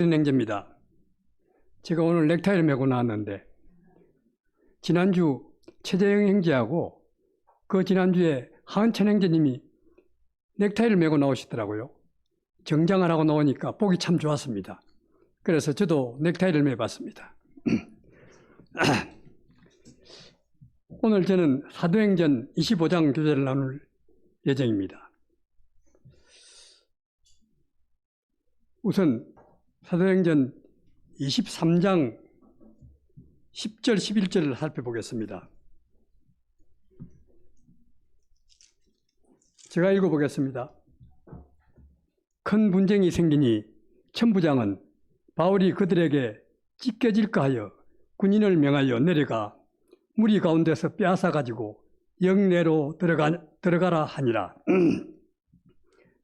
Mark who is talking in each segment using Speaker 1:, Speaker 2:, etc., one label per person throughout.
Speaker 1: 행제입니다. 제가 오늘 넥타이를 메고 나왔는데 지난주 최재형 행제하고 그 지난주에 하은천 행제님이 넥타이를 메고 나오시더라고요. 정장을 하고 나오니까 보기 참 좋았습니다. 그래서 저도 넥타이를 매봤습니다. 오늘 저는 사도행전 25장 교재를 나눌 예정입니다. 우선 사도행전 23장 10절, 11절을 살펴보겠습니다. 제가 읽어보겠습니다. 큰 분쟁이 생기니 천부장은 바울이 그들에게 찢겨질까 하여 군인을 명하여 내려가 무리 가운데서 빼앗아 가지고 영내로 들어가라 하니라.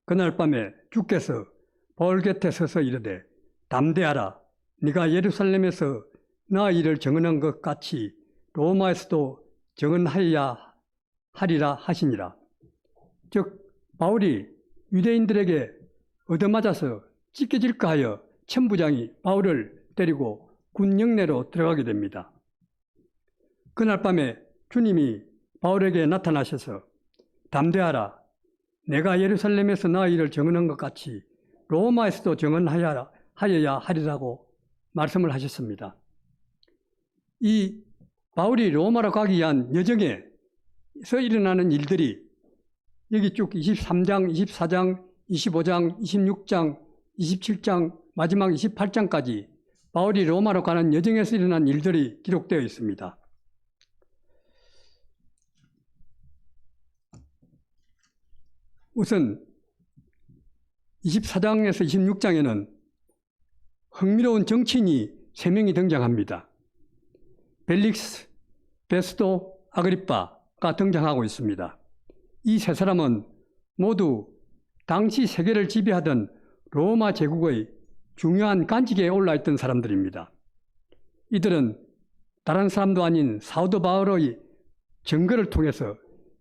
Speaker 1: 그날 밤에 주께서 바울 곁에 서서 이르되 담대하라. 네가 예루살렘에서 나 일을 증언한 것 같이 로마에서도 증언하여야 하리라 하시니라. 즉 바울이 유대인들에게 얻어맞아서 찢겨질까 하여 천부장이 바울을 데리고 군 영내로 들어가게 됩니다. 그날 밤에 주님이 바울에게 나타나셔서 담대하라. 내가 예루살렘에서 나 일을 증언한 것 같이 로마에서도 증언하여야 하리라고 말씀을 하셨습니다. 이 바울이 로마로 가기 위한 여정에서 일어나는 일들이 여기 쭉 23장, 24장, 25장, 26장, 27장, 마지막 28장까지 바울이 로마로 가는 여정에서 일어난 일들이 기록되어 있습니다. 우선 24장에서 26장에는 흥미로운 정치인이 3명이 등장합니다. 벨릭스, 베스도, 아그리빠가 등장하고 있습니다. 이 세 사람은 모두 당시 세계를 지배하던 로마 제국의 중요한 간직에 올라있던 사람들입니다. 이들은 다른 사람도 아닌 사도 바울의 증거를 통해서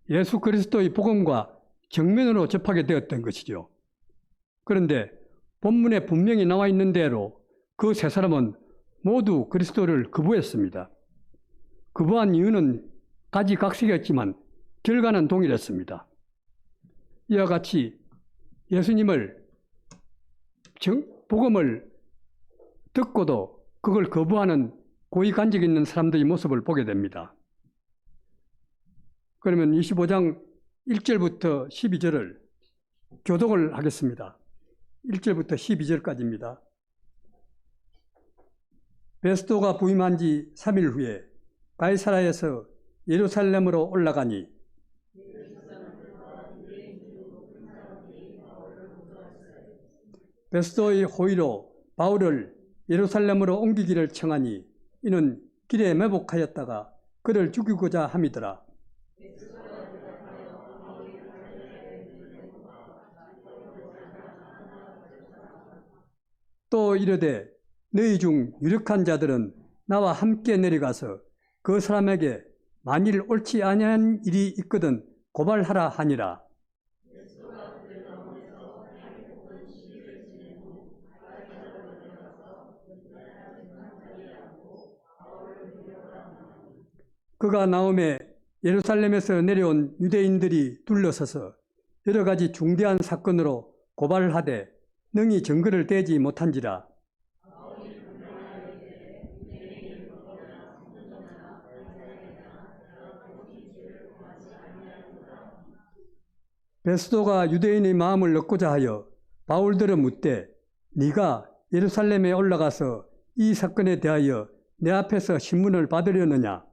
Speaker 1: 예수 그리스도의 복음과 정면으로 접하게 되었던 것이죠. 그런데 본문에 분명히 나와 있는 대로 그 세 사람은 모두 그리스도를 거부했습니다. 거부한 이유는 가지각색이었지만 결과는 동일했습니다. 이와 같이 예수님을 복음을 듣고도 그걸 거부하는 고의 간직이 있는 사람들의 모습을 보게 됩니다. 그러면 25장 1절부터 12절을 교독을 하겠습니다. 1절부터 12절까지입니다. 베스도가 부임한 지 3일 후에 가이사라에서 예루살렘으로 올라가니 베스도의 호의로 바울을 예루살렘으로 옮기기를 청하니 이는 길에 매복하였다가 그를 죽이고자 함이더라. 또 이르되 너희 중 유력한 자들은 나와 함께 내려가서 그 사람에게 만일 옳지 아니한 일이 있거든 고발하라 하니라. 그가 나오매 예루살렘에서 내려온 유대인들이 둘러서서 여러 가지 중대한 사건으로 고발하되 능히 증거를 대지 못한지라. 베스도가 유대인의 마음을 얻고자 하여 바울들을 묻되 네가 예루살렘에 올라가서 이 사건에 대하여 내 앞에서 신문을 받으려느냐?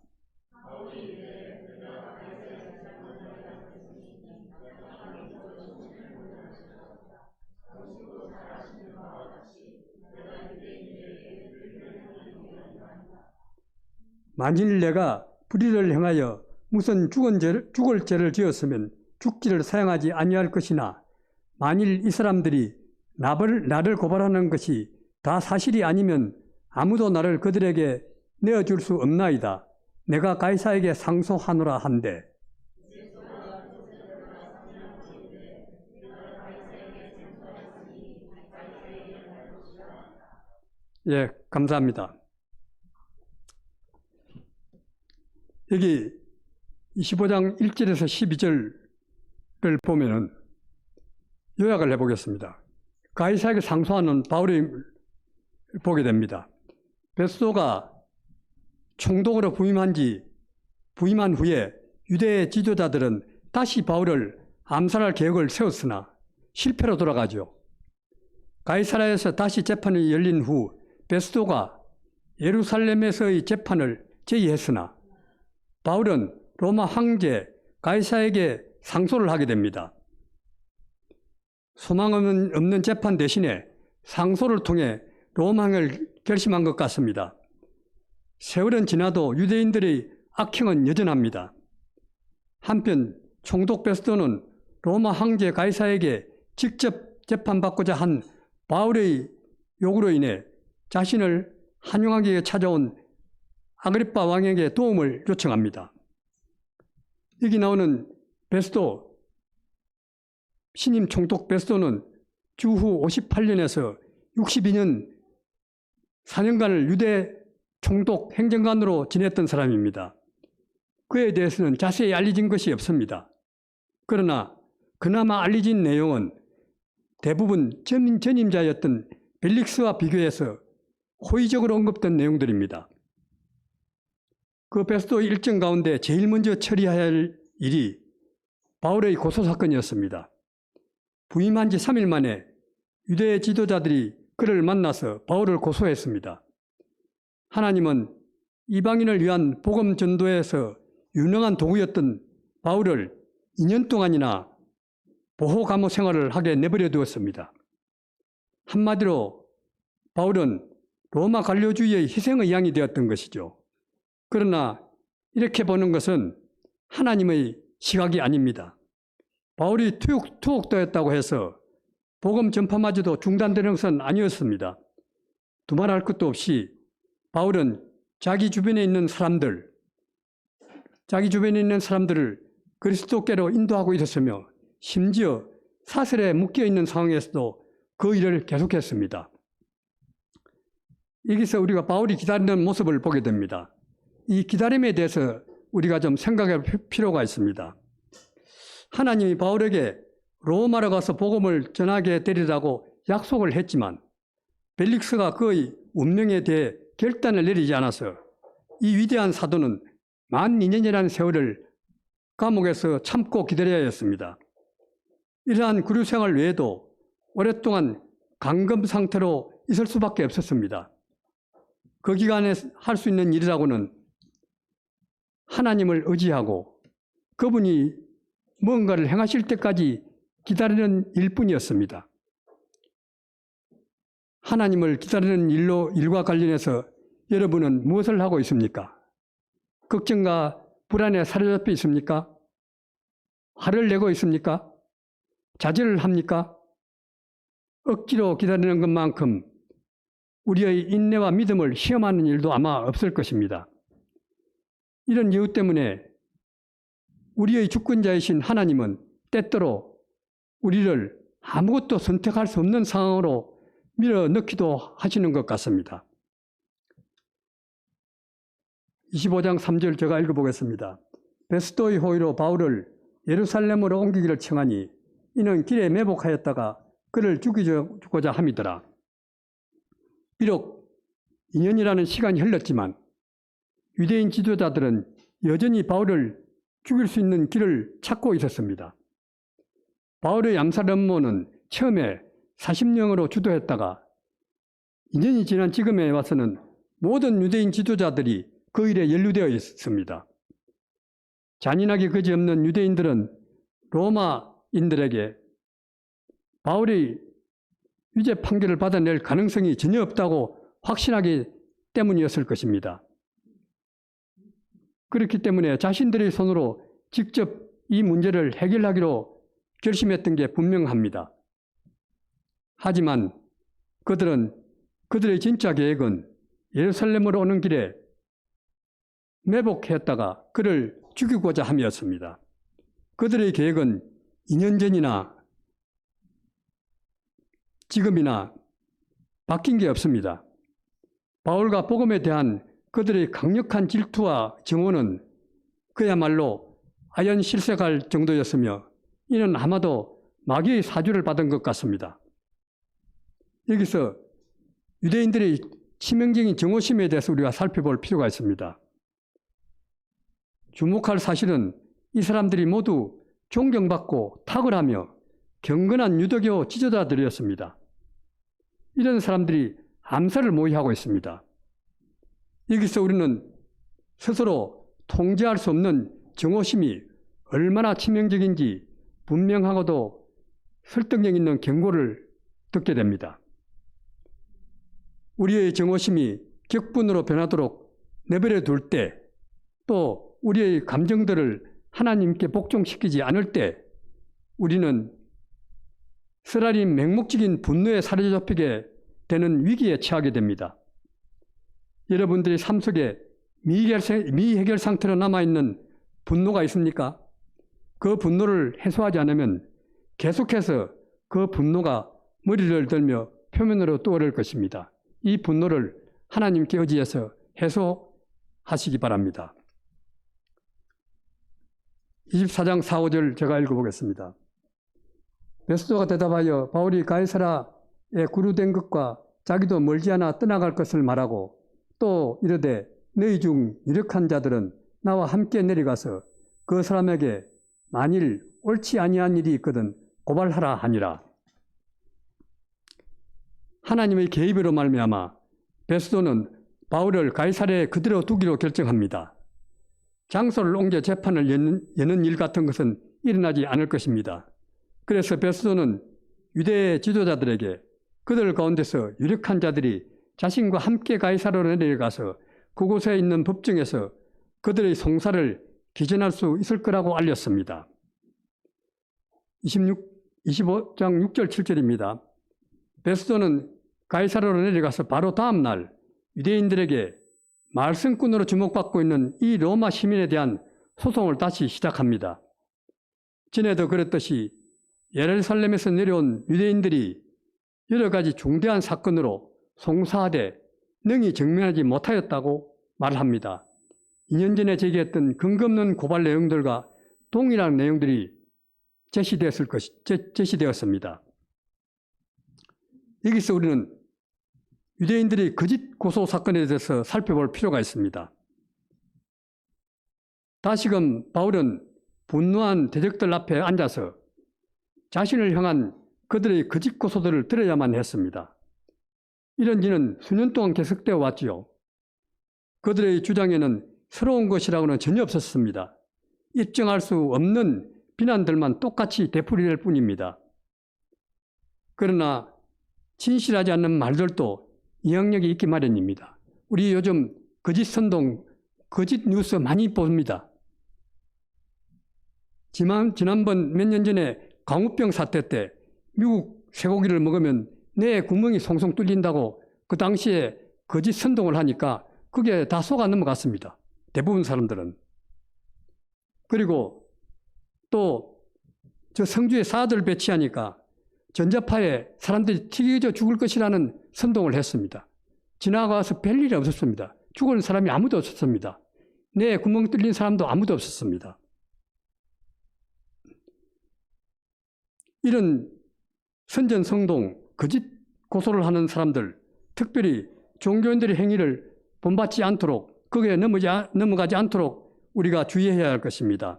Speaker 1: 만일 내가 불의를 행하여 무슨 죽을 죄를 지었으면 죽기를 사용하지 아니할 것이나 만일 이 사람들이 나를 고발하는 것이 다 사실이 아니면 아무도 나를 그들에게 내어줄 수 없나이다. 내가 가이사에게 상소하노라 한데 예, 감사합니다. 여기 25장 1절에서 12절을 보면은 요약을 해보겠습니다. 가이사에게 상소하는 바울이 보게 됩니다. 베스도가 총독으로 부임한 후에 유대 지도자들은 다시 바울을 암살할 계획을 세웠으나 실패로 돌아가죠. 가이사라에서 다시 재판이 열린 후 베스도가 예루살렘에서의 재판을 제의했으나 바울은 로마 황제 가이사에게 상소를 하게 됩니다. 소망 없는 재판 대신에 상소를 통해 로마행을 결심한 것 같습니다. 세월은 지나도 유대인들의 악행은 여전합니다. 한편 총독 베스도는 로마 황제 가이사에게 직접 재판받고자 한 바울의 요구로 인해 자신을 환영하기 위해 찾아온 아그리빠 왕에게 도움을 요청합니다. 여기 나오는 베스도, 신임 총독 베스도는 주후 58년에서 62년 4년간을 유대 총독 행정관으로 지냈던 사람입니다. 그에 대해서는 자세히 알려진 것이 없습니다. 그러나 그나마 알려진 내용은 대부분 전임자였던 벨릭스와 비교해서 호의적으로 언급된 내용들입니다. 그 베스도 일정 가운데 제일 먼저 처리해야 할 일이 바울의 고소사건이었습니다. 부임한 지 3일 만에 유대 지도자들이 그를 만나서 바울을 고소했습니다. 하나님은 이방인을 위한 복음 전도에서 유능한 도구였던 바울을 2년 동안이나 보호 감호 생활을 하게 내버려 두었습니다. 한마디로 바울은 로마 관료주의의 희생의 양이 되었던 것이죠. 그러나 이렇게 보는 것은 하나님의 시각이 아닙니다. 바울이 투옥되었다고 해서 복음 전파마저도 중단되는 것은 아니었습니다. 두말할 것도 없이 바울은 자기 주변에 있는 사람들을 그리스도께로 인도하고 있었으며 심지어 사슬에 묶여있는 상황에서도 그 일을 계속했습니다. 여기서 우리가 바울이 기다리는 모습을 보게 됩니다. 이 기다림에 대해서 우리가 좀 생각할 필요가 있습니다. 하나님이 바울에게 로마로 가서 복음을 전하게 되리라고 약속을 했지만 벨릭스가 그의 운명에 대해 결단을 내리지 않아서 이 위대한 사도는 12년이라는 세월을 감옥에서 참고 기다려야 했습니다. 이러한 구류 생활 외에도 오랫동안 감금 상태로 있을 수밖에 없었습니다. 그 기간에 할 수 있는 일이라고는 하나님을 의지하고 그분이 뭔가를 행하실 때까지 기다리는 일뿐이었습니다. 하나님을 기다리는 일과 관련해서 여러분은 무엇을 하고 있습니까? 걱정과 불안에 사로잡혀 있습니까? 화를 내고 있습니까? 좌절을 합니까? 억지로 기다리는 것만큼 우리의 인내와 믿음을 시험하는 일도 아마 없을 것입니다. 이런 이유 때문에 우리의 주권자이신 하나님은 때때로 우리를 아무것도 선택할 수 없는 상황으로 밀어넣기도 하시는 것 같습니다. 25장 3절 제가 읽어보겠습니다. 베스도의 호의로 바울을 예루살렘으로 옮기기를 청하니 이는 길에 매복하였다가 그를 죽이고자 함이더라. 비록 2년이라는 시간이 흘렀지만 유대인 지도자들은 여전히 바울을 죽일 수 있는 길을 찾고 있었습니다. 바울의 암살 음모는 처음에 40명으로 주도했다가 2년이 지난 지금에 와서는 모든 유대인 지도자들이 그 일에 연루되어 있습니다. 잔인하게 그지없는 유대인들은 로마인들에게 바울이 유죄 판결을 받아낼 가능성이 전혀 없다고 확신하기 때문이었을 것입니다. 그렇기 때문에 자신들의 손으로 직접 이 문제를 해결하기로 결심했던 게 분명합니다. 하지만 그들의 진짜 계획은 예루살렘으로 오는 길에 매복했다가 그를 죽이고자 함이었습니다. 그들의 계획은 2년 전이나 지금이나 바뀐 게 없습니다. 바울과 복음에 대한 그들의 강력한 질투와 증오는 그야말로 아연실색할 정도였으며 이는 아마도 마귀의 사주를 받은 것 같습니다. 여기서 유대인들의 치명적인 증오심에 대해서 우리가 살펴볼 필요가 있습니다. 주목할 사실은 이 사람들이 모두 존경받고 탁월하며 경건한 유대교 지도자들이었습니다. 이런 사람들이 암살을 모의하고 있습니다. 여기서 우리는 스스로 통제할 수 없는 증오심이 얼마나 치명적인지 분명하고도 설득력 있는 경고를 듣게 됩니다. 우리의 증오심이 격분으로 변하도록 내버려 둘 때, 또 우리의 감정들을 하나님께 복종시키지 않을 때 우리는 쓰라린 맹목적인 분노에 사로잡히게 되는 위기에 처하게 됩니다. 여러분들의 삶 속에 미해결 상태로 남아있는 분노가 있습니까? 그 분노를 해소하지 않으면 계속해서 그 분노가 머리를 들며 표면으로 떠오를 것입니다. 이 분노를 하나님께 의지해서 해소하시기 바랍니다. 24장 4, 5절 제가 읽어보겠습니다. 베스도가 대답하여 바울이 가이사라에 구류된 것과 자기도 멀지 않아 떠나갈 것을 말하고 또 이르되 너희 중 유력한 자들은 나와 함께 내려가서 그 사람에게 만일 옳지 아니한 일이 있거든 고발하라 하니라. 하나님의 개입으로 말미암아 베스도는 바울을 가이사랴에 그대로 두기로 결정합니다. 장소를 옮겨 재판을 여는 일 같은 것은 일어나지 않을 것입니다. 그래서 베스도는 유대 지도자들에게 그들 가운데서 유력한 자들이 자신과 함께 가이사랴로 내려가서 그곳에 있는 법정에서 그들의 송사를 기전할 수 있을 거라고 알렸습니다. 25장 6절 7절입니다. 베스도는 가이사랴로 내려가서 바로 다음 날 유대인들에게 말씀꾼으로 주목받고 있는 이 로마 시민에 대한 소송을 다시 시작합니다. 전에도 그랬듯이 예루살렘에서 내려온 유대인들이 여러 가지 중대한 사건으로 송사하되 능히 증명하지 못하였다고 말합니다. 2년 전에 제기했던 근거 없는 고발 내용들과 동일한 내용들이 제시되었습니다. 여기서 우리는 유대인들이 거짓 고소 사건에 대해서 살펴볼 필요가 있습니다. 다시금 바울은 분노한 대적들 앞에 앉아서 자신을 향한 그들의 거짓 고소들을 들어야만 했습니다. 이런 일은 수년 동안 계속되어 왔지요. 그들의 주장에는 새로운 것이라고는 전혀 없었습니다. 입증할 수 없는 비난들만 똑같이 되풀이될 뿐입니다. 그러나 진실하지 않는 말들도 영향력이 있기 마련입니다. 우리 요즘 거짓 선동, 거짓 뉴스 많이 봅니다. 지난번 몇 년 전에 광우병 사태 때 미국 쇠고기를 먹으면 뇌에 구멍이 송송 뚫린다고 그 당시에 거짓 선동을 하니까 그게 다 속아 넘어갔습니다. 대부분 사람들은. 그리고 또 저 성주에 사들 배치하니까 전자파에 사람들이 튀겨져 죽을 것이라는 선동을 했습니다. 지나가서 별일이 없었습니다. 죽은 사람이 아무도 없었습니다. 뇌에 구멍 뚫린 사람도 아무도 없었습니다. 이런 선전성동, 거짓 고소를 하는 사람들, 특별히 종교인들의 행위를 본받지 않도록, 거기에 넘어가지 않도록 우리가 주의해야 할 것입니다.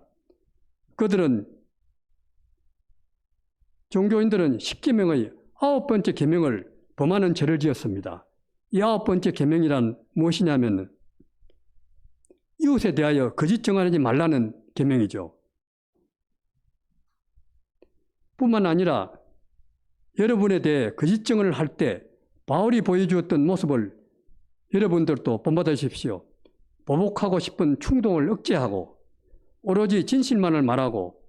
Speaker 1: 종교인들은 10계명의 9번째 계명을 범하는 죄를 지었습니다. 이 9번째 계명이란 무엇이냐면 이웃에 대하여 거짓 증언하지 말라는 계명이죠. 뿐만 아니라 여러분에 대해 거짓 증언을 할 때 바울이 보여주었던 모습을 여러분들도 본받으십시오. 보복하고 싶은 충동을 억제하고 오로지 진실만을 말하고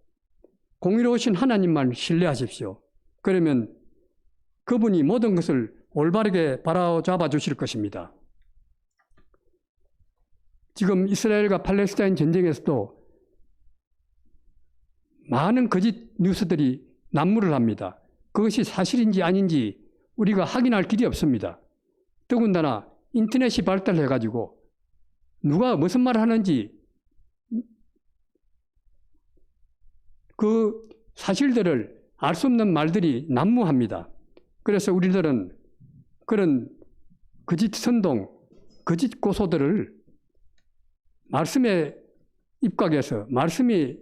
Speaker 1: 공의로우신 하나님만 신뢰하십시오. 그러면 그분이 모든 것을 올바르게 바라잡아 주실 것입니다. 지금 이스라엘과 팔레스타인 전쟁에서도 많은 거짓 뉴스들이 난무를 합니다. 그것이 사실인지 아닌지 우리가 확인할 길이 없습니다. 더군다나 인터넷이 발달해가지고 누가 무슨 말을 하는지 그 사실들을 알 수 없는 말들이 난무합니다. 그래서 우리들은 그런 거짓 선동, 거짓 고소들을 말씀에 입각해서 말씀이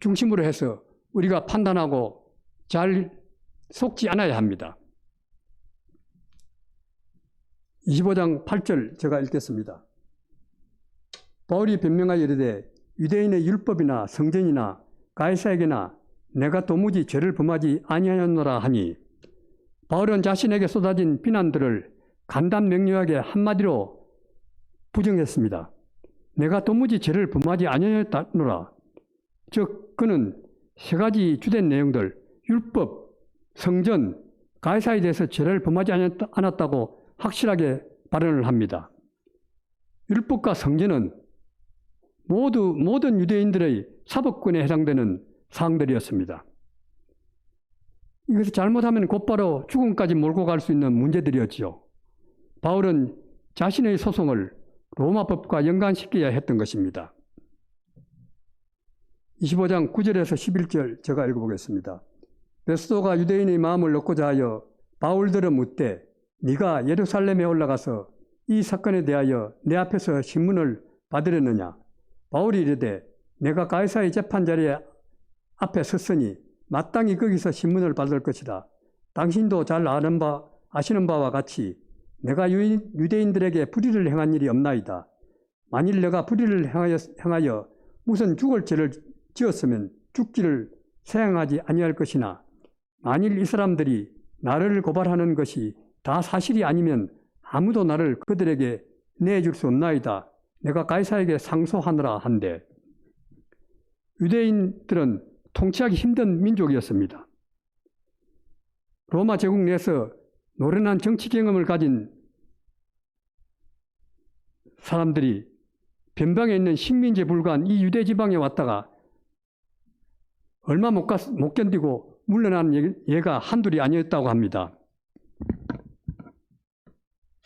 Speaker 1: 중심으로 해서 우리가 판단하고 잘 속지 않아야 합니다. 25장 8절 제가 읽겠습니다. 바울이 변명하여 이르되 유대인의 율법이나 성전이나 가이사에게나 내가 도무지 죄를 범하지 아니하였노라 하니, 바울은 자신에게 쏟아진 비난들을 간단명료하게 한마디로 부정했습니다. 내가 도무지 죄를 범하지 아니하였노라. 즉 그는 세 가지 주된 내용들, 율법, 성전, 가이사에 대해서 죄를 범하지 않았다고 확실하게 발언을 합니다. 율법과 성전은 모든 유대인들의 사법권에 해당되는 사항들이었습니다. 이것을 잘못하면 곧바로 죽음까지 몰고 갈 수 있는 문제들이었지요. 바울은 자신의 소송을 로마법과 연관시켜야 했던 것입니다. 25장 9절에서 11절 제가 읽어보겠습니다. 베스도가 유대인의 마음을 얻고자 하여 바울들은 묻되 네가 예루살렘에 올라가서 이 사건에 대하여 내 앞에서 신문을 받으려느냐? 바울이 이르되 내가 가이사의 재판자리에 앞에 섰으니 마땅히 거기서 신문을 받을 것이다. 당신도 잘 아시는 바와 같이 내가 유대인들에게 불의를 행한 일이 없나이다. 만일 내가 불의를 행하여 무슨 죽을 죄를 지었으면 죽기를 사양하지 아니할 것이나, 만일 이 사람들이 나를 고발하는 것이 다 사실이 아니면 아무도 나를 그들에게 내줄 수 없나이다. 내가 가이사에게 상소하노라 한데, 유대인들은 통치하기 힘든 민족이었습니다. 로마 제국 내에서 노련한 정치 경험을 가진 사람들이 변방에 있는 식민지에 불과한 이 유대 지방에 왔다가 얼마 못 견디고 물러난 예가 한둘이 아니었다고 합니다.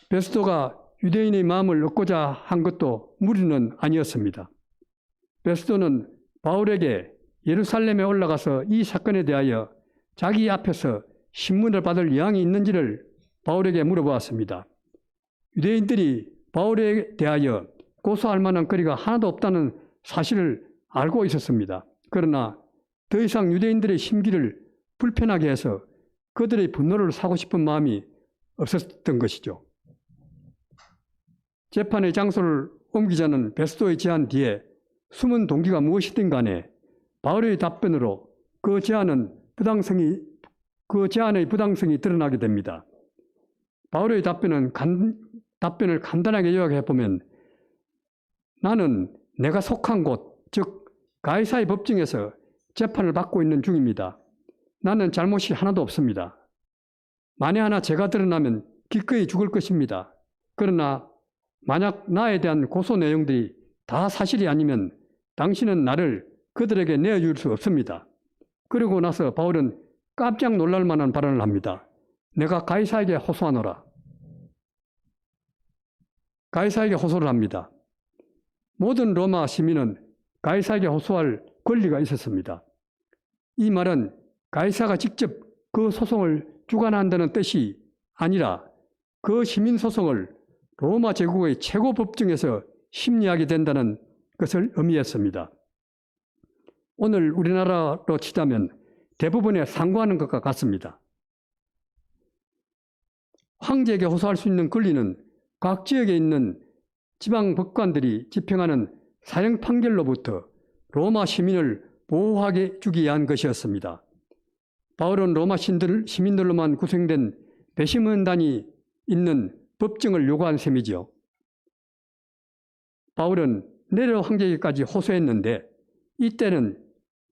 Speaker 1: 베스도가 유대인의 마음을 얻고자 한 것도 무리는 아니었습니다. 베스도는 바울에게 예루살렘에 올라가서 이 사건에 대하여 자기 앞에서 신문을 받을 의향이 있는지를 바울에게 물어보았습니다. 유대인들이 바울에 대하여 고소할 만한 거리가 하나도 없다는 사실을 알고 있었습니다. 그러나 더 이상 유대인들의 심기를 불편하게 해서 그들의 분노를 사고 싶은 마음이 없었던 것이죠. 재판의 장소를 옮기자는 베스도의 제안 뒤에 숨은 동기가 무엇이든 간에 바울의 답변으로 그 제안의 부당성이 드러나게 됩니다. 바울의 답변을 간단하게 요약해 보면, 나는 내가 속한 곳, 즉 가이사의 법정에서 재판을 받고 있는 중입니다. 나는 잘못이 하나도 없습니다. 만에 하나 죄가 드러나면 기꺼이 죽을 것입니다. 그러나 만약 나에 대한 고소 내용들이 다 사실이 아니면 당신은 나를 그들에게 내어줄 수 없습니다. 그러고 나서 바울은 깜짝 놀랄 만한 발언을 합니다. 내가 가이사에게 호소하노라. 가이사에게 호소를 합니다. 모든 로마 시민은 가이사에게 호소할 권리가 있었습니다. 이 말은 가이사가 직접 그 소송을 주관한다는 뜻이 아니라 그 시민 소송을 로마 제국의 최고 법정에서 심리하게 된다는 것을 의미했습니다. 오늘 우리나라로 치자면 대부분에 상고하는 것과 같습니다. 황제에게 호소할 수 있는 권리는 각 지역에 있는 지방 법관들이 집행하는 사형 판결로부터 로마 시민을 보호하게 주기 위한 것이었습니다. 바울은 로마 시민들로만 구성된 배심원단이 있는 법정을 요구한 셈이지요. 바울은 네로 황제에게까지 호소했는데 이때는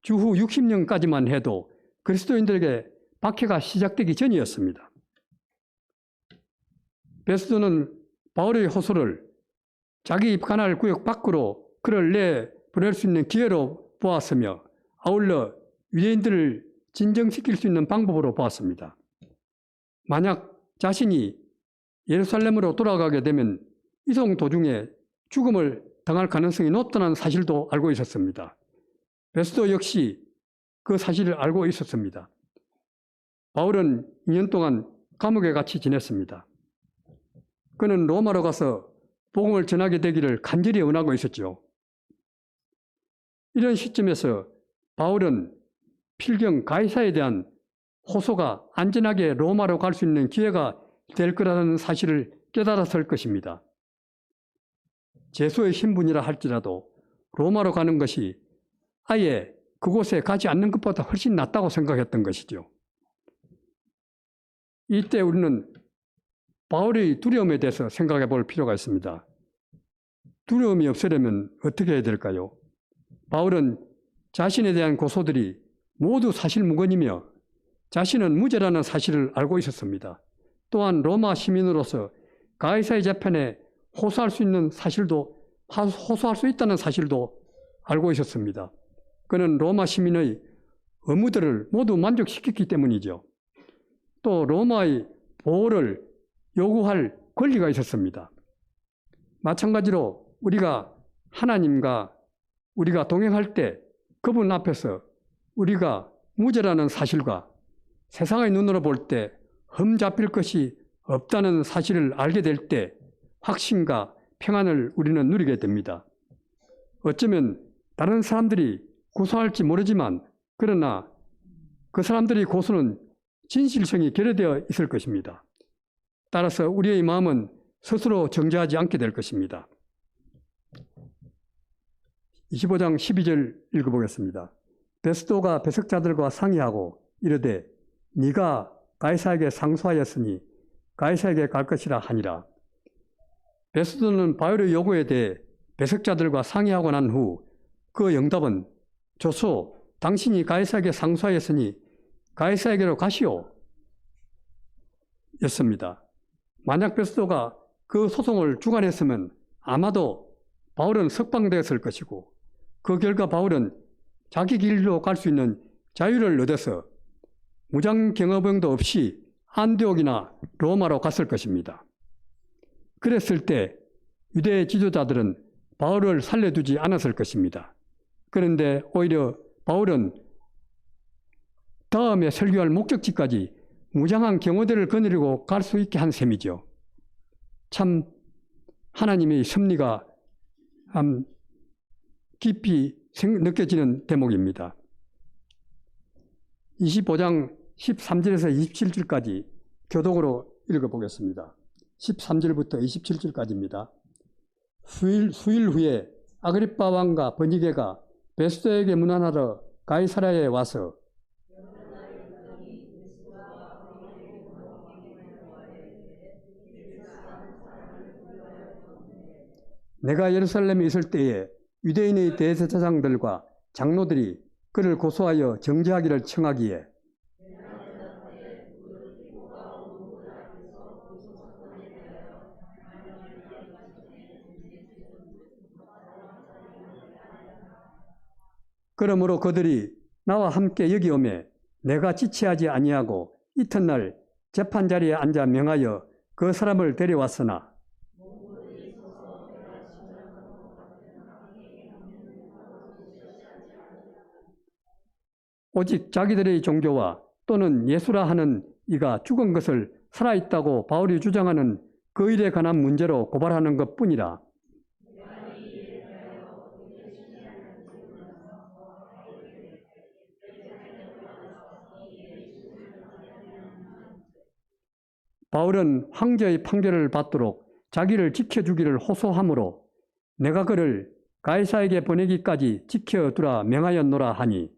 Speaker 1: 주후 60년까지만 해도 그리스도인들에게 박해가 시작되기 전이었습니다. 베스도는 바울의 호소를 자기 관할 구역 밖으로 그를 내보낼 수 있는 기회로 보았으며 아울러 유대인들을 진정시킬 수 있는 방법으로 보았습니다. 만약 자신이 예루살렘으로 돌아가게 되면 이동 도중에 죽음을 당할 가능성이 높다는 사실도 알고 있었습니다. 베스도 역시 그 사실을 알고 있었습니다. 바울은 2년 동안 감옥에 갇혀 지냈습니다. 그는 로마로 가서 복음을 전하게 되기를 간절히 원하고 있었죠. 이런 시점에서 바울은 필경 가이사에 대한 호소가 안전하게 로마로 갈 수 있는 기회가 될 거라는 사실을 깨달았을 것입니다. 제수의 신분이라 할지라도 로마로 가는 것이 아예 그곳에 가지 않는 것보다 훨씬 낫다고 생각했던 것이죠. 이때 우리는 바울의 두려움에 대해서 생각해 볼 필요가 있습니다. 두려움이 없으려면 어떻게 해야 될까요? 바울은 자신에 대한 고소들이 모두 사실무근이며 자신은 무죄라는 사실을 알고 있었습니다. 또한 로마 시민으로서 가이사의 재판에 호소할 수 있다는 사실도 알고 있었습니다. 그는 로마 시민의 의무들을 모두 만족시켰기 때문이죠. 또 로마의 보호를 요구할 권리가 있었습니다. 마찬가지로 우리가 하나님과 우리가 동행할 때 그분 앞에서 우리가 무죄라는 사실과 세상의 눈으로 볼 때 흠잡힐 것이 없다는 사실을 알게 될 때 확신과 평안을 우리는 누리게 됩니다. 어쩌면 다른 사람들이 고소할지 모르지만 그러나 그 사람들의 고소는 진실성이 결여되어 있을 것입니다. 따라서 우리의 마음은 스스로 정죄하지 않게 될 것입니다. 25장 12절 읽어보겠습니다. 베스도가 배석자들과 상의하고 이르되 네가 가이사에게 상소하였으니 가이사에게 갈 것이라 하니라. 베스도는 바울의 요구에 대해 배석자들과 상의하고 난 후 그 응답은 조소 당신이 가이사에게 상소하였으니 가이사에게로 가시오 였습니다. 만약 베스도가 그 소송을 주관했으면 아마도 바울은 석방되었을 것이고 그 결과 바울은 자기 길로 갈 수 있는 자유를 얻어서 무장경호병도 없이 안디옥이나 로마로 갔을 것입니다. 그랬을 때 유대 지도자들은 바울을 살려두지 않았을 것입니다. 그런데 오히려 바울은 다음에 설교할 목적지까지 무장한 경호대를 거느리고 갈 수 있게 한 셈이죠. 참 하나님의 섭리가 깊이 느껴지는 대목입니다. 25장 13절에서 27절까지 교독으로 읽어보겠습니다. 13절부터 27절까지입니다. 수일 후에 아그리빠 왕과 버니게가 베스도에게 문안하러 가이사랴에 와서 내가 예루살렘에 있을 때에 유대인의 대제사장들과 장로들이 그를 고소하여 정죄하기를 청하기에 그러므로 그들이 나와 함께 여기 오매 내가 지체하지 아니하고 이튿날 재판자리에 앉아 명하여 그 사람을 데려왔으나 오직 자기들의 종교와 또는 예수라 하는 이가 죽은 것을 살아있다고 바울이 주장하는 그 일에 관한 문제로 고발하는 것뿐이라. 바울은 황제의 판결을 받도록 자기를 지켜주기를 호소하므로 내가 그를 가이사에게 보내기까지 지켜두라 명하였노라 하니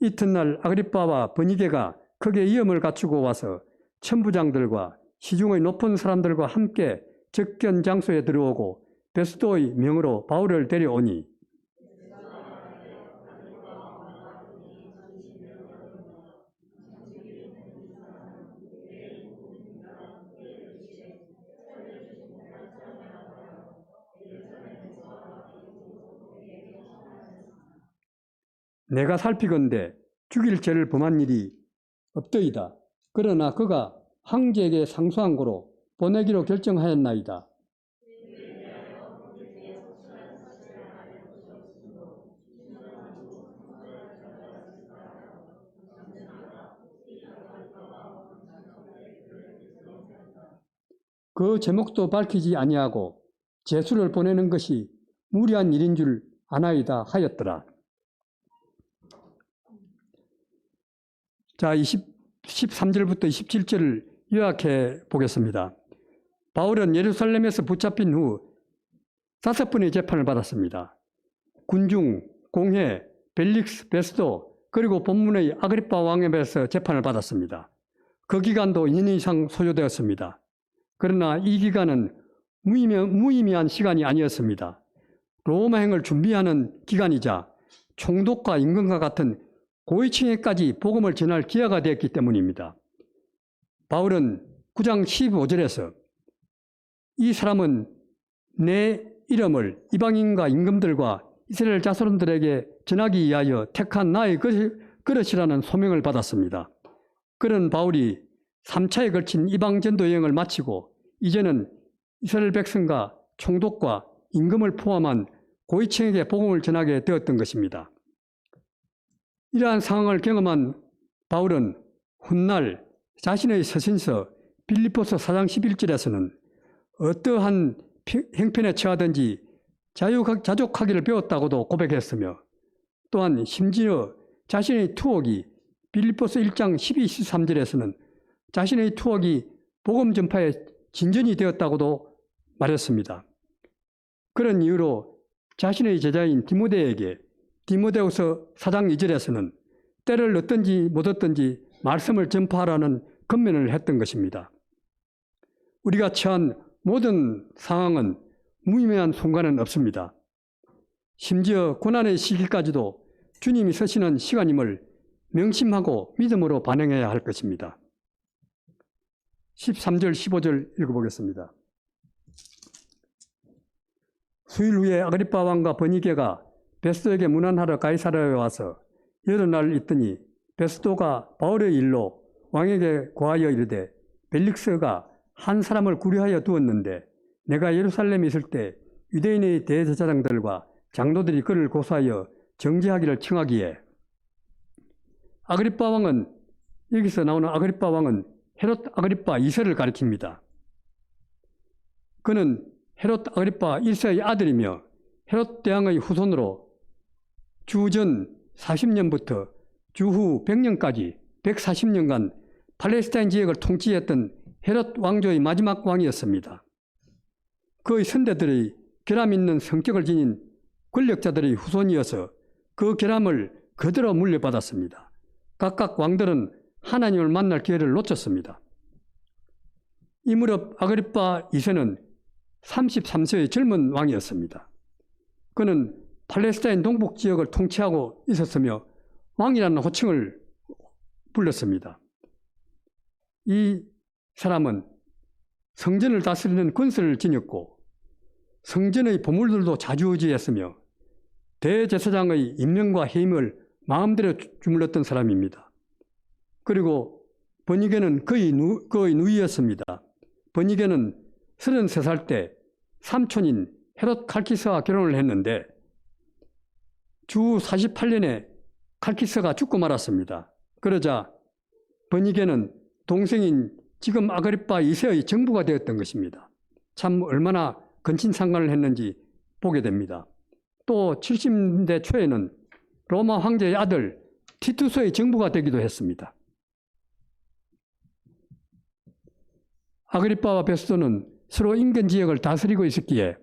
Speaker 1: 이튿날 아그리빠와 버니게가 크게 위험을 갖추고 와서 천부장들과 시중의 높은 사람들과 함께 접견 장소에 들어오고 베스도의 명으로 바울을 데려오니 내가 살피건대 죽일 죄를 범한 일이 없더이다. 그러나 그가 황제에게 상소한 고로 보내기로 결정하였나이다. 그 제목도 밝히지 아니하고 제수를 보내는 것이 무리한 일인 줄 아나이다 하였더라. 자, 13절부터 27절을 요약해 보겠습니다. 바울은 예루살렘에서 붙잡힌 후 5번의 재판을 받았습니다. 군중, 공회, 벨릭스, 베스도, 그리고 본문의 아그리파 왕에 대해서 재판을 받았습니다. 그 기간도 2년 이상 소요되었습니다. 그러나 이 기간은 무의미한 시간이 아니었습니다. 로마행을 준비하는 기간이자 총독과 임금과 같은 고위층에까지 복음을 전할 기회가 되었기 때문입니다. 바울은 9장 15절에서 이 사람은 내 이름을 이방인과 임금들과 이스라엘 자손들에게 전하기 위하여 택한 나의 그릇이라는 소명을 받았습니다. 그런 바울이 3차에 걸친 이방 전도 여행을 마치고 이제는 이스라엘 백성과 총독과 임금을 포함한 고위층에게 복음을 전하게 되었던 것입니다. 이러한 상황을 경험한 바울은 훗날 자신의 서신서 빌립보서 4장 11절에서는 어떠한 형편에 처하든지 자족하기를 배웠다고도 고백했으며 또한 심지어 자신의 투옥이 빌립보서 1장 12, 13절에서는 자신의 투옥이 복음 전파에 진전이 되었다고도 말했습니다. 그런 이유로 자신의 제자인 디모데에게 디모데후서 4장 2절에서는 때를 얻든지 못 얻든지 말씀을 전파하라는 권면을 했던 것입니다. 우리가 처한 모든 상황은 무의미한 순간은 없습니다. 심지어 고난의 시기까지도 주님이 서시는 시간임을 명심하고 믿음으로 반응해야 할 것입니다. 13절, 15절 읽어보겠습니다. 수일 후에 아그리파 왕과 버니게가 베스도에게 문안하러 가이사랴에 와서 여러 날 있더니 베스도가 바울의 일로 왕에게 고하여 이르되 벨릭스가 한 사람을 구려하여 두었는데 내가 예루살렘에 있을 때 유대인의 대제사장들과 장로들이 그를 고소하여 정죄하기를 청하기에 아그리파 왕은 여기서 나오는 아그리파 왕은 헤롯 아그리파 2세를 가리킵니다. 그는 헤롯 아그리파 1세의 아들이며 헤롯 대왕의 후손으로 주전 40년부터 주후 100년까지 140년간 팔레스타인 지역을 통치했던 헤롯 왕조의 마지막 왕이었습니다. 그의 선대들의 결함 있는 성격을 지닌 권력자들의 후손이어서 그 결함을 그대로 물려받았습니다. 각각 왕들은 하나님을 만날 기회를 놓쳤습니다. 이 무렵 아그리파 2세는 33세의 젊은 왕이었습니다. 그는 팔레스타인 동북 지역을 통치하고 있었으며 왕이라는 호칭을 불렀습니다. 이 사람은 성전을 다스리는 권세를 지녔고 성전의 보물들도 자주우지했으며 대제사장의 임명과 해임을 마음대로 주물렀던 사람입니다. 그리고 버니게는 그의 누이였습니다. 버니게는 33살 때 삼촌인 헤롯 칼키스와 결혼을 했는데 주 48년에 칼키스가 죽고 말았습니다. 그러자 버니게는 동생인 지금 아그리파 2세의 정부가 되었던 것입니다. 참 얼마나 근친상간을 했는지 보게 됩니다. 또 70년대 초에는 로마 황제의 아들 티투스의 정부가 되기도 했습니다. 아그리파와 베스도는 서로 인근 지역을 다스리고 있었기에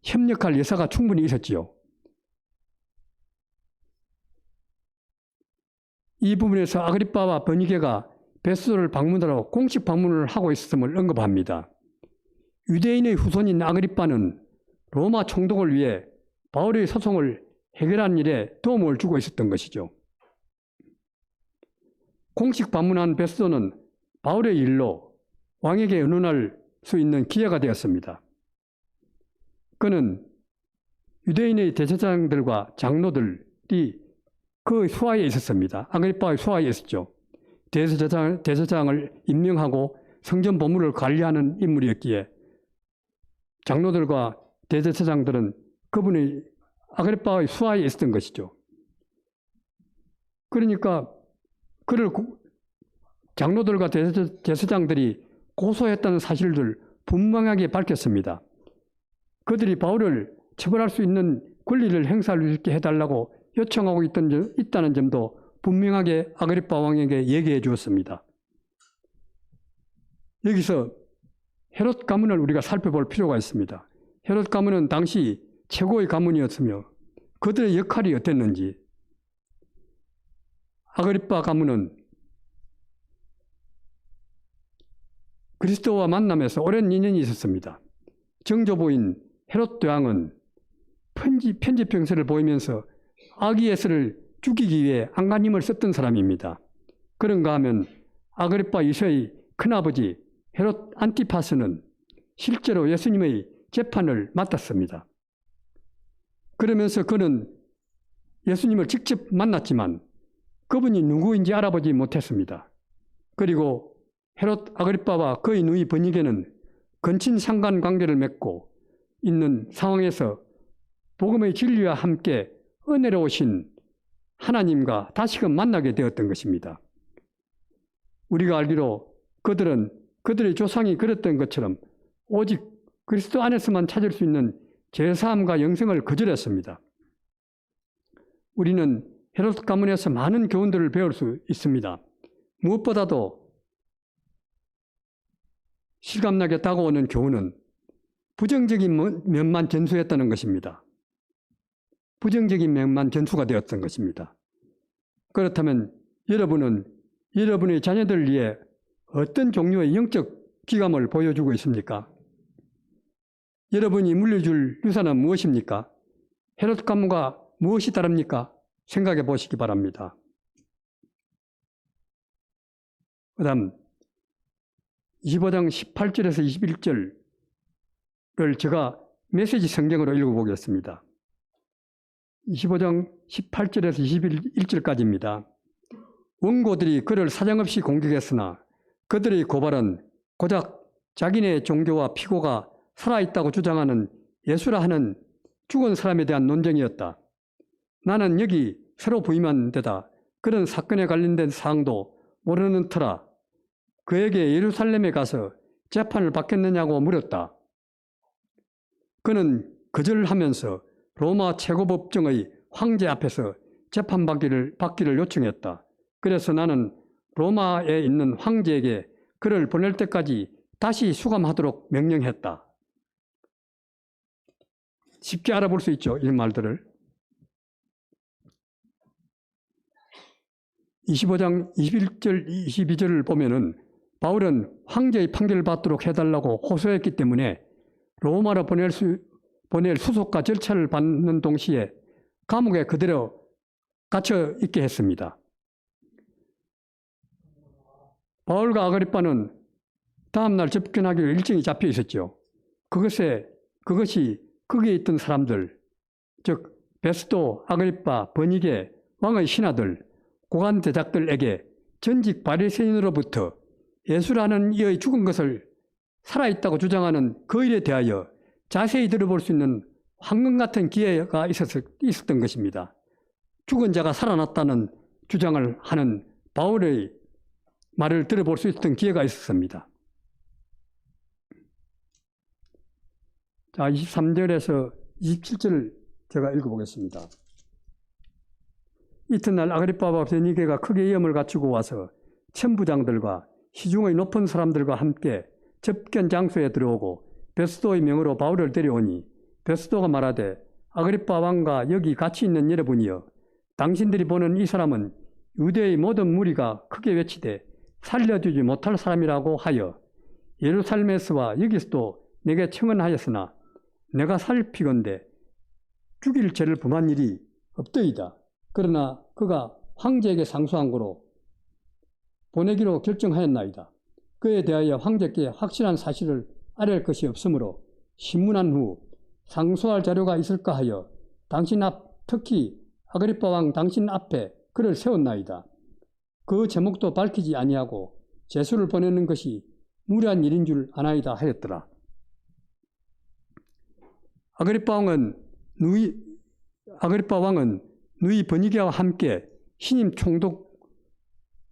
Speaker 1: 협력할 여사가 충분히 있었지요. 이 부분에서 아그리파와 버니게가 베스도를 방문하러 공식 방문을 하고 있었음을 언급합니다. 유대인의 후손인 아그리파는 로마 총독을 위해 바울의 소송을 해결하는 일에 도움을 주고 있었던 것이죠. 공식 방문한 베스도는 바울의 일로 왕에게 의논할 수 있는 기회가 되었습니다. 그는 유대인의 대제사장들과 장로들이 그 수하에 있었습니다. 아그리빠의 수하에 있었죠. 대제사장을 임명하고 성전 보물을 관리하는 인물이었기에 장로들과 대제사장들은 그분이 아그리빠의 수하에 있었던 것이죠. 그러니까 그를 장로들과 대제사장들이 고소했다는 사실을 분명하게 밝혔습니다. 그들이 바울을 처벌할 수 있는 권리를 행사할 수 있게 해달라고 요청하고 있다는 점도 분명하게 아그리빠 왕에게 얘기해 주었습니다. 여기서 헤롯 가문을 우리가 살펴볼 필요가 있습니다. 헤롯 가문은 당시 최고의 가문이었으며 그들의 역할이 어땠는지, 아그리빠 가문은 그리스도와 만남에서 오랜 인연이 있었습니다. 정조부인 헤롯 대왕은 편지 병세를 보이면서 아기예스를 죽이기 위해 안간힘을 썼던 사람입니다. 그런가 하면 아그리빠 2세의 큰아버지 헤롯 안티파스는 실제로 예수님의 재판을 맡았습니다. 그러면서 그는 예수님을 직접 만났지만 그분이 누구인지 알아보지 못했습니다. 그리고 헤롯 아그리빠와 그의 누이 버니게는 근친 상관 관계를 맺고 있는 상황에서 복음의 진리와 함께 은혜로우신 하나님과 다시금 만나게 되었던 것입니다. 우리가 알기로 그들은 그들의 조상이 그랬던 것처럼 오직 그리스도 안에서만 찾을 수 있는 죄사함과 영생을 거절했습니다. 우리는 헤롯 가문에서 많은 교훈들을 배울 수 있습니다. 무엇보다도 실감나게 다가오는 교훈은 부정적인 면만 전수했다는 것입니다. 부정적인 면만 전수가 되었던 것입니다. 그렇다면 여러분은 여러분의 자녀들을 위해 어떤 종류의 영적 귀감을 보여주고 있습니까? 여러분이 물려줄 유산은 무엇입니까? 헤롯 가문과 무엇이 다릅니까? 생각해 보시기 바랍니다. 그 다음 25장 18절에서 21절을 제가 메시지 성경으로 읽어보겠습니다. 25장 18절에서 21절까지입니다. 원고들이 그를 사정없이 공격했으나 그들의 고발은 고작 자기네 종교와 피고가 살아있다고 주장하는 예수라 하는 죽은 사람에 대한 논쟁이었다. 나는 여기 새로 부임한 데다 그런 사건에 관련된 사항도 모르는 터라 그에게 예루살렘에 가서 재판을 받겠느냐고 물었다. 그는 거절하면서 로마 최고법정의 황제 앞에서 재판받기를 요청했다. 그래서 나는 로마에 있는 황제에게 그를 보낼 때까지 다시 수감하도록 명령했다. 쉽게 알아볼 수 있죠, 이 말들을. 25장 21절, 22절을 보면은 바울은 황제의 판결을 받도록 해달라고 호소했기 때문에 로마로 보낼 수속과 절차를 받는 동시에 감옥에 그대로 갇혀 있게 했습니다. 바울과 아그리빠는 다음날 접견하기로 일정이 잡혀 있었죠. 그것이 거기에 있던 사람들, 즉 베스도, 아그리빠, 버니게, 왕의 신하들, 고관 대작들에게 전직 바리새인으로부터 예수라는 이의 죽은 것을 살아있다고 주장하는 그 일에 대하여 자세히 들어볼 수 있는 황금 같은 기회가 있었던 것입니다. 죽은 자가 살아났다는 주장을 하는 바울의 말을 들어볼 수 있었던 기회가 있었습니다. 자, 23절에서 27절을 제가 읽어보겠습니다. 이튿날 아그리빠와 베니게가 크게 위험을 갖추고 와서 천부장들과 시중의 높은 사람들과 함께 접견 장소에 들어오고 베스도의 명으로 바울을 데려오니 베스도가 말하되 아그리빠 왕과 여기 같이 있는 여러분이여 당신들이 보는 이 사람은 유대의 모든 무리가 크게 외치되 살려주지 못할 사람이라고 하여 예루살렘에서와 여기서도 내게 청언하였으나 내가 살피건대 죽일 죄를 범한 일이 없더이다. 그러나 그가 황제에게 상소한 거로 보내기로 결정하였나이다. 그에 대하여 황제께 확실한 사실을 아뢰할 것이 없으므로 신문한 후 상소할 자료가 있을까 하여 당신 앞 특히 아그리빠 왕 당신 앞에 그를 세웠나이다. 그 제목도 밝히지 아니하고 제수를 보내는 것이 무리한 일인 줄 아나이다 하였더라. 아그리빠 왕은 누이 버니게와 함께 신임 총독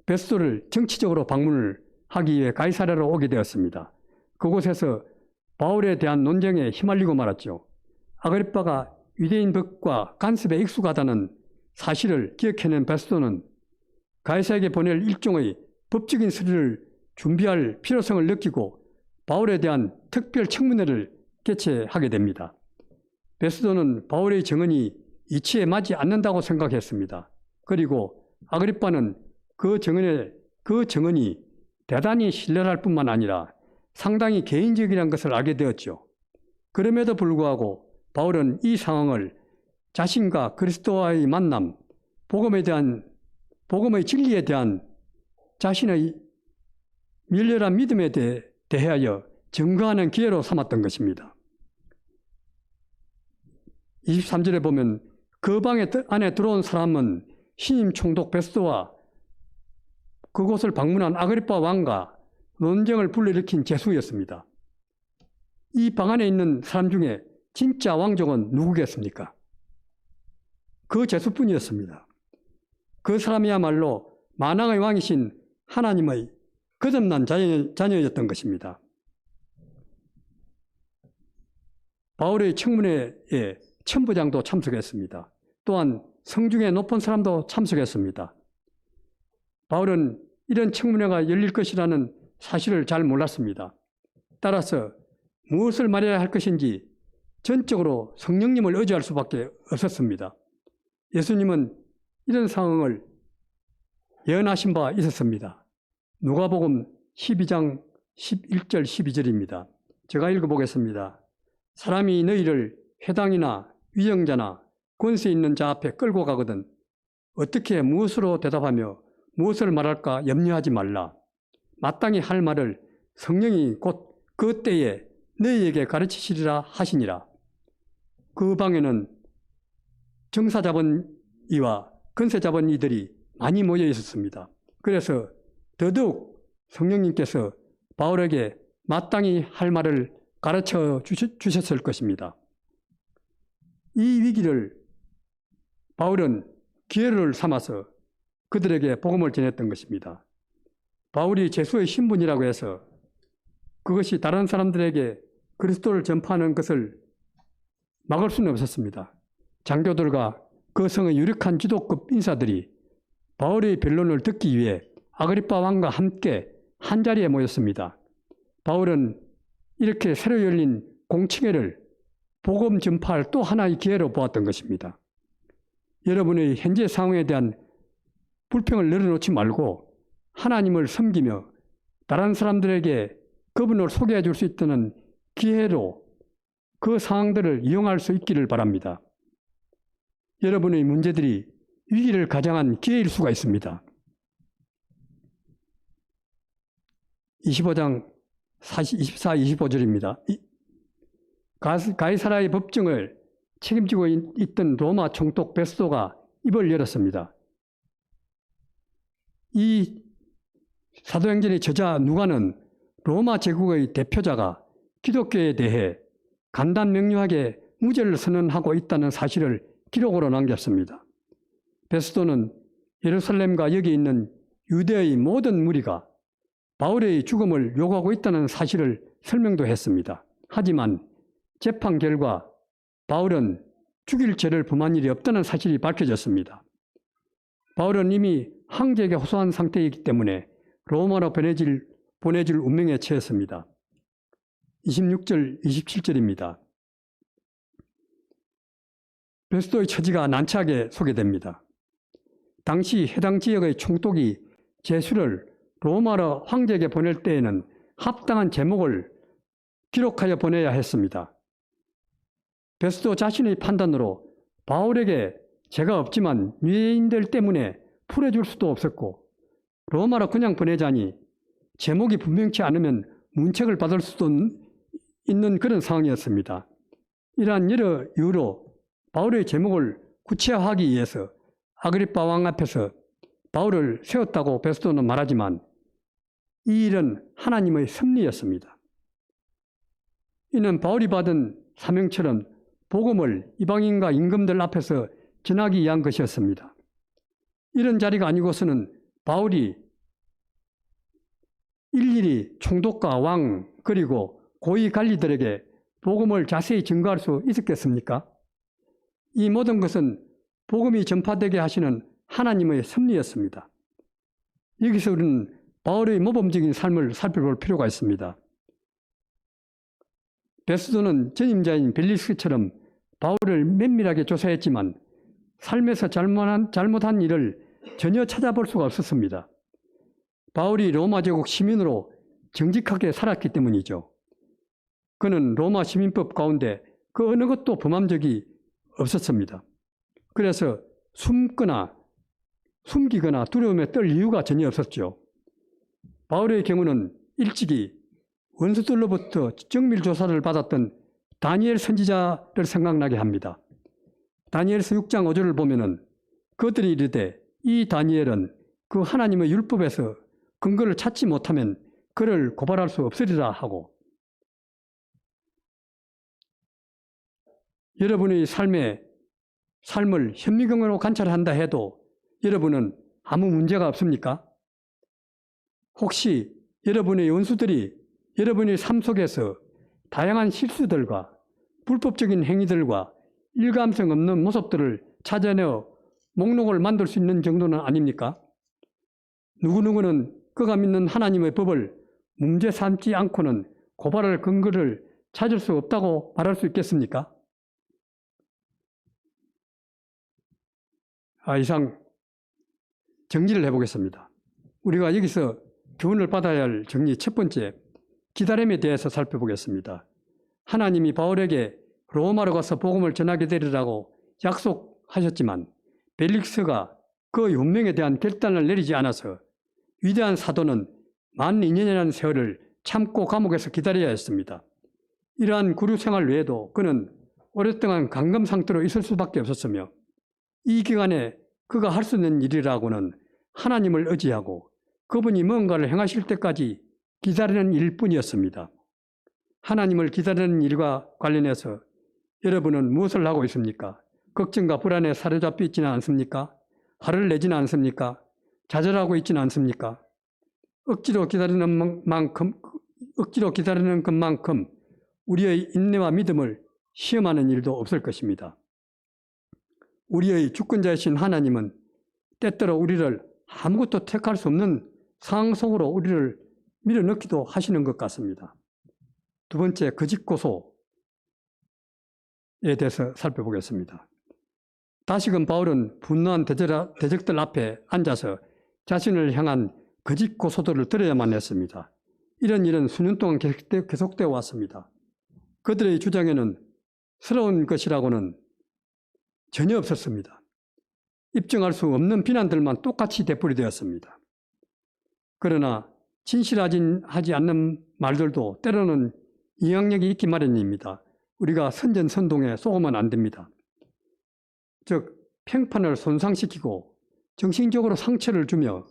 Speaker 1: 베스도를 정치적으로 방문을 하기 위해 가이사랴로 오게 되었습니다. 그곳에서 바울에 대한 논쟁에 휘말리고 말았죠. 아그리빠가 유대인법과 간섭에 익숙하다는 사실을 기억해낸 베스도는 가이사에게 보낼 일종의 법적인 서류를 준비할 필요성을 느끼고 바울에 대한 특별 청문회를 개최하게 됩니다. 베스도는 바울의 증언이 이치에 맞지 않는다고 생각했습니다. 그리고 아그리빠는 그 증언이 대단히 신뢰할 뿐만 아니라 상당히 개인적이라는 것을 알게 되었죠. 그럼에도 불구하고 바울은 이 상황을 자신과 그리스도와의 만남, 복음의 진리에 대한 자신의 밀렬한 믿음에 대하여 증거하는 기회로 삼았던 것입니다. 23절에 보면 그 방 안에 들어온 사람은 신임 총독 베스도와 그곳을 방문한 아그리빠 왕과 논쟁을 불러일으킨 제수였습니다. 이 방 안에 있는 사람 중에 진짜 왕족은 누구겠습니까? 그 제수뿐이었습니다. 그 사람이야말로 만왕의 왕이신 하나님의 거듭난 자녀였던 것입니다. 바울의 청문회에 천부장도 참석했습니다. 또한 성중의 높은 사람도 참석했습니다. 바울은 이런 청문회가 열릴 것이라는 사실을 잘 몰랐습니다. 따라서 무엇을 말해야 할 것인지 전적으로 성령님을 의지할 수밖에 없었습니다. 예수님은 이런 상황을 예언하신 바 있었습니다. 누가복음 12장 11절 12절입니다. 제가 읽어보겠습니다. 사람이 너희를 회당이나 위정자나 권세 있는 자 앞에 끌고 가거든 어떻게 무엇으로 대답하며 무엇을 말할까 염려하지 말라. 마땅히 할 말을 성령이 곧 그 때에 너희에게 가르치시리라 하시니라. 그 방에는 정사 잡은 이와 권세 잡은 이들이 많이 모여 있었습니다. 그래서 더더욱 성령님께서 바울에게 마땅히 할 말을 가르쳐 주셨을 것입니다. 이 위기를 바울은 기회를 삼아서 그들에게 복음을 전했던 것입니다. 바울이 제수의 신분이라고 해서 그것이 다른 사람들에게 그리스도를 전파하는 것을 막을 수는 없었습니다. 장교들과 그 성의 유력한 지도급 인사들이 바울의 변론을 듣기 위해 아그리빠 왕과 함께 한자리에 모였습니다. 바울은 이렇게 새로 열린 공청회를 복음 전파할 또 하나의 기회로 보았던 것입니다. 여러분의 현재 상황에 대한 불평을 내려놓지 말고 하나님을 섬기며 다른 사람들에게 그분을 소개해 줄 수 있다는 기회로 그 상황들을 이용할 수 있기를 바랍니다. 여러분의 문제들이 위기를 가장한 기회일 수가 있습니다. 24, 25절입니다. 가이사라의 법정을 책임지고 있던 로마 총독 베스도가 입을 열었습니다. 이 사도행전의 저자 누가는 로마 제국의 대표자가 기독교에 대해 간단명료하게 무죄를 선언하고 있다는 사실을 기록으로 남겼습니다. 베스도는 예루살렘과 여기 있는 유대의 모든 무리가 바울의 죽음을 요구하고 있다는 사실을 설명도 했습니다. 하지만 재판 결과 바울은 죽일 죄를 범한 일이 없다는 사실이 밝혀졌습니다. 바울은 이미 황제에게 호소한 상태이기 때문에 로마로 보내질 운명에 처했습니다. 26절, 27절입니다. 베스도의 처지가 난처하게 소개됩니다. 당시 해당 지역의 총독이 제수를 로마로 황제에게 보낼 때에는 합당한 제목을 기록하여 보내야 했습니다. 베스도 자신의 판단으로 바울에게 죄가 없지만 유대인들 때문에 풀어줄 수도 없었고 로마로 그냥 보내자니 제목이 분명치 않으면 문책을 받을 수도 있는 그런 상황이었습니다. 이러한 여러 이유로 바울의 제목을 구체화하기 위해서 아그리빠 왕 앞에서 바울을 세웠다고 베스도는 말하지만 이 일은 하나님의 섭리였습니다. 이는 바울이 받은 사명처럼 복음을 이방인과 임금들 앞에서 전하기 위한 것이었습니다. 이런 자리가 아니고서는 바울이 일일이 총독과 왕 그리고 고위 관리들에게 복음을 자세히 증거할 수 있었겠습니까? 이 모든 것은 복음이 전파되게 하시는 하나님의 섭리였습니다. 여기서 우리는 바울의 모범적인 삶을 살펴볼 필요가 있습니다. 베스도는 전임자인 벨리스처럼 바울을 면밀하게 조사했지만 삶에서 잘못한 일을 전혀 찾아볼 수가 없었습니다. 바울이 로마 제국 시민으로 정직하게 살았기 때문이죠. 그는 로마 시민법 가운데 그 어느 것도 범한 적이 없었습니다. 그래서 숨기거나 두려움에 떨 이유가 전혀 없었죠. 바울의 경우는 일찍이 원수들로부터 정밀 조사를 받았던 다니엘 선지자를 생각나게 합니다. 다니엘서 6장 5절을 보면은 그들이 이르되 이 다니엘은 그 하나님의 율법에서 근거를 찾지 못하면 그를 고발할 수 없으리라 하고, 여러분의 삶을 현미경으로 관찰한다 해도 여러분은 아무 문제가 없습니까? 혹시 여러분의 원수들이 여러분의 삶 속에서 다양한 실수들과 불법적인 행위들과 일관성 없는 모습들을 찾아내어 목록을 만들 수 있는 정도는 아닙니까? 누구누구는 그가 믿는 하나님의 법을 문제 삼지 않고는 고발할 근거를 찾을 수 없다고 말할 수 있겠습니까? 이상 정리를 해보겠습니다. 우리가 여기서 교훈을 받아야 할 정리 첫 번째, 기다림에 대해서 살펴보겠습니다. 하나님이 바울에게 로마로 가서 복음을 전하게 되리라고 약속하셨지만 벨릭스가 그 운명에 대한 결단을 내리지 않아서 위대한 사도는 12년이라는 세월을 참고 감옥에서 기다려야 했습니다. 이러한 구류 생활 외에도 그는 오랫동안 감금 상태로 있을 수밖에 없었으며 이 기간에 그가 할 수 있는 일이라고는 하나님을 의지하고 그분이 뭔가를 행하실 때까지 기다리는 일뿐이었습니다. 하나님을 기다리는 일과 관련해서 여러분은 무엇을 하고 있습니까? 걱정과 불안에 사로잡혀 있지는 않습니까? 화를 내지는 않습니까? 좌절하고 있지는 않습니까? 억지로 기다리는 것만큼 우리의 인내와 믿음을 시험하는 일도 없을 것입니다. 우리의 주권자이신 하나님은 때때로 우리를 아무것도 택할 수 없는 상황 속으로 우리를 밀어넣기도 하시는 것 같습니다. 두 번째, 거짓 고소에 대해서 살펴보겠습니다. 다시금 바울은 분노한 대적들 앞에 앉아서 자신을 향한 거짓 고소들을 들어야만 했습니다. 이런 일은 수년 동안 계속되어 왔습니다. 그들의 주장에는 새로운 것이라고는 전혀 없었습니다. 입증할 수 없는 비난들만 똑같이 되풀이되었습니다. 그러나 진실하지 않는 말들도 때로는 영향력이 있기 마련입니다. 우리가 선전선동에 속으면 안 됩니다. 즉, 평판을 손상시키고 정신적으로 상처를 주며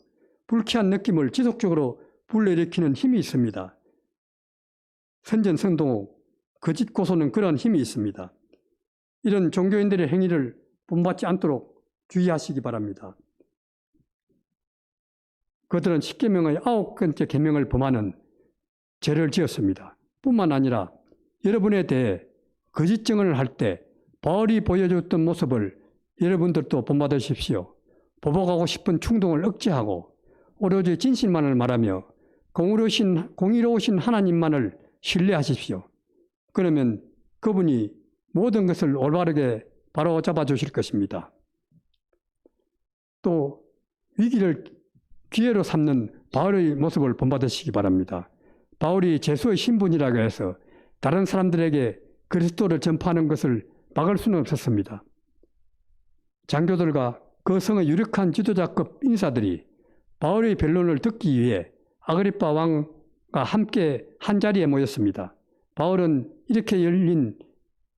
Speaker 1: 불쾌한 느낌을 지속적으로 불러일으키는 힘이 있습니다. 선전선동, 거짓 고소는 그런 힘이 있습니다. 이런 종교인들의 행위를 본받지 않도록 주의하시기 바랍니다. 그들은 10계명의 9번째 계명을 범하는 죄를 지었습니다. 뿐만 아니라 여러분에 대해 거짓 증언을 할 때 바울이 보여줬던 모습을 여러분들도 본받으십시오. 보복하고 싶은 충동을 억제하고 오로지 진실만을 말하며 공의로우신 하나님만을 신뢰하십시오. 그러면 그분이 모든 것을 올바르게 바로잡아 주실 것입니다. 또 위기를 기회로 삼는 바울의 모습을 본받으시기 바랍니다. 바울이 제수의 신분이라고 해서 다른 사람들에게 그리스도를 전파하는 것을 막을 수는 없었습니다. 장교들과 그 성의 유력한 지도자급 인사들이 바울의 변론을 듣기 위해 아그리빠 왕과 함께 한자리에 모였습니다. 바울은 이렇게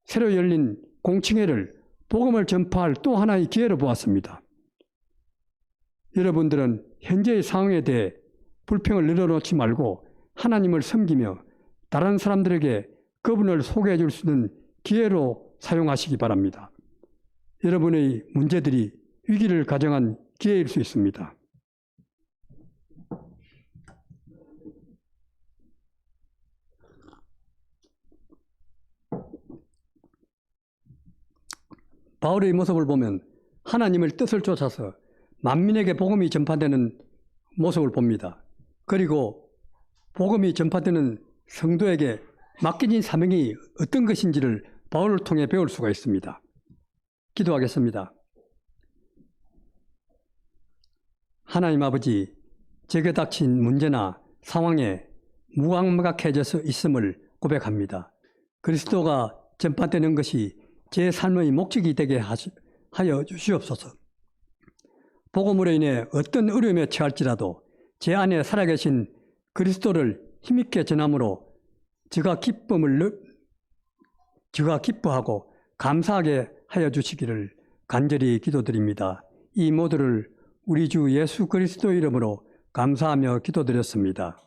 Speaker 1: 새로 열린 공청회를 복음을 전파할 또 하나의 기회로 보았습니다. 여러분들은 현재의 상황에 대해 불평을 늘어놓지 말고 하나님을 섬기며 다른 사람들에게 그분을 소개해 줄 수 있는 기회로 사용하시기 바랍니다. 여러분의 문제들이 위기를 가정한 기회일 수 있습니다. 바울의 모습을 보면 하나님의 뜻을 쫓아서 만민에게 복음이 전파되는 모습을 봅니다. 그리고 복음이 전파되는 성도에게 맡겨진 사명이 어떤 것인지를 바울을 통해 배울 수가 있습니다. 기도하겠습니다. 하나님 아버지, 제게 닥친 문제나 상황에 무감각해져서 있음을 고백합니다. 그리스도가 전파되는 것이 제 삶의 목적이 되게 하여 주시옵소서. 복음으로 인해 어떤 어려움에 처할지라도 제 안에 살아계신 그리스도를 힘있게 전함으로 제가 기뻐하고 감사하게 하여 주시기를 간절히 기도드립니다. 이 모두를 우리 주 예수 그리스도 이름으로 감사하며 기도드렸습니다.